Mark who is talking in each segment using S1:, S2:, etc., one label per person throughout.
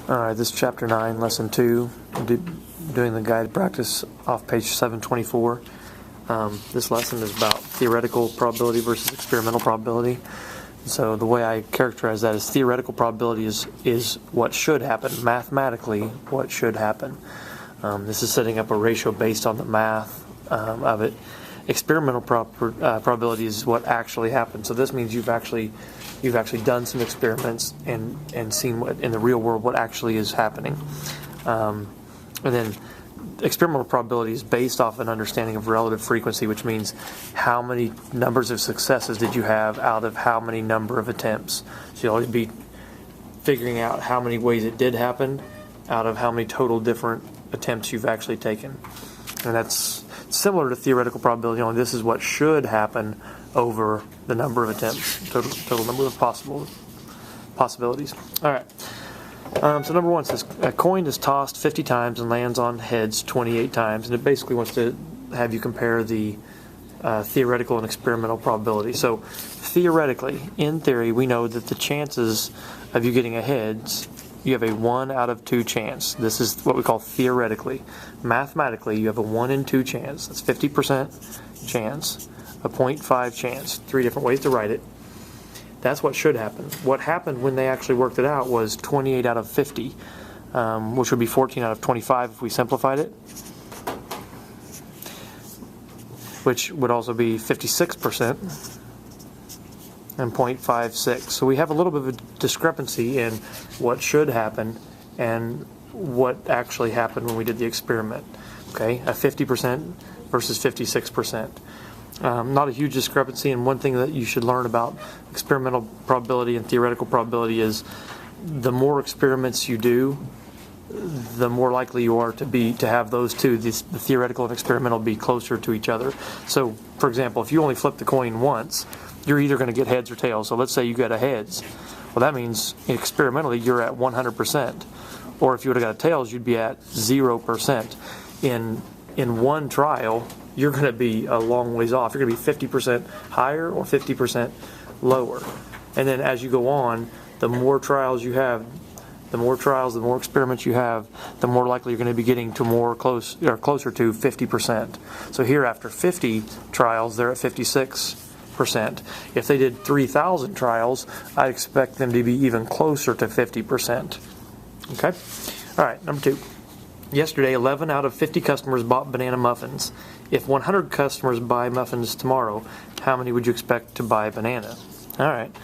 S1: Alright, this is Chapter 9, Lesson 2, doing the guided practice off page 724. This lesson is about theoretical probability versus experimental probability. So the way I characterize that is theoretical probability is what should happen, mathematically what should happen. This is setting up a ratio based on the math of it. Experimental probability is what actually happens. So this means you've actually done some experiments and seen what in the real world what actually is happening. And then experimental probability is based off an understanding of relative frequency, which means how many numbers of successes did you have out of how many number of attempts. So you'll always be figuring out how many ways it did happen out of how many total different attempts you've actually taken. And that's similar to theoretical probability, only this is what should happen over the number of attempts, total number of possibilities. All right. So number one says a coin is tossed 50 times and lands on heads 28 times, and it basically wants to have you compare the theoretical and experimental probability. So theoretically, in theory, we know that the chances of you getting a heads, you have a 1 out of 2 chance. This is what we call theoretically. Mathematically, you have a 1 in 2 chance. That's 50% chance, a 0.5 chance. 3 different ways to write it. That's what should happen. What happened when they actually worked it out was 28 out of 50, which would be 14 out of 25 if we simplified it, which would also be 56% and 0.56. So we have a little bit of a discrepancy in what should happen and what actually happened when we did the experiment. Okay, a 50% versus 56%. Not a huge discrepancy, and one thing that you should learn about experimental probability and theoretical probability is the more experiments you do, the more likely you are to have those two, the theoretical and experimental, be closer to each other. So, for example, if you only flip the coin once, you're either going to get heads or tails. So let's say you get a heads. Well, that means experimentally you're at 100%. Or if you would have got a tails, you'd be at 0%. In one trial, you're going to be a long ways off. You're going to be 50% higher or 50% lower. And then as you go on, the more trials you have, the more experiments you have, the more likely you're going to be getting to closer to 50%. So here, after 50 trials, they're at 56%. If they did 3,000 trials, I expect them to be even closer to 50%. Okay? All right, number 2. Yesterday, 11 out of 50 customers bought banana muffins. If 100 customers buy muffins tomorrow, how many would you expect to buy banana? All right.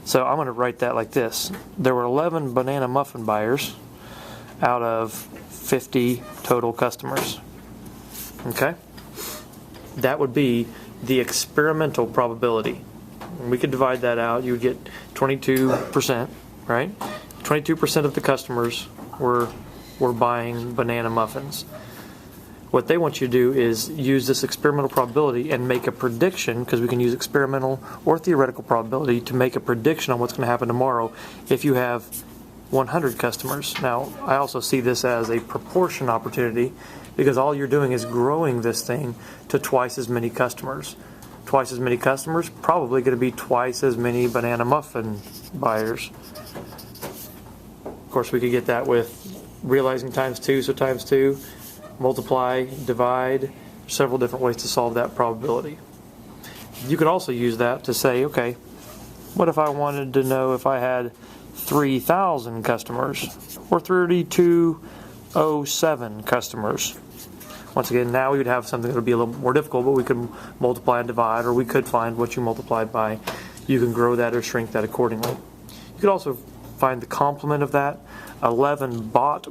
S1: So I'm going to write that like this. There were 11 banana muffin buyers out of 50 total customers. Okay? That would be the experimental probability. We could divide that out. You would get 22%, right? 22% of the customers were buying banana muffins. What they want you to do is use this experimental probability and make a prediction, because we can use experimental or theoretical probability to make a prediction on what's going to happen tomorrow if you have 100 customers. Now, I also see this as a proportion opportunity, because all you're doing is growing this thing to twice as many customers. Twice as many customers, probably going to be twice as many banana muffin buyers. Of course, we could get that with realizing times 2, so times 2, multiply, divide, several different ways to solve that probability. You could also use that to say, okay, what if I wanted to know if I had 3,000 customers or 3,207 customers? Once again, now we would have something that would be a little more difficult, but we could multiply and divide, or we could find what you multiplied by. You can grow that or shrink that accordingly. You could also find the complement of that. 11 bought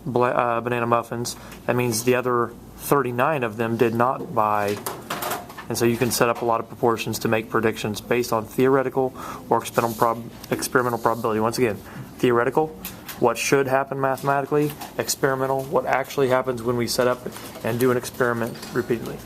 S1: banana muffins. That means the other 39 of them did not buy. And so you can set up a lot of proportions to make predictions based on theoretical or experimental probability. Once again, theoretical, what should happen mathematically. Experimental, what actually happens when we set up and do an experiment repeatedly.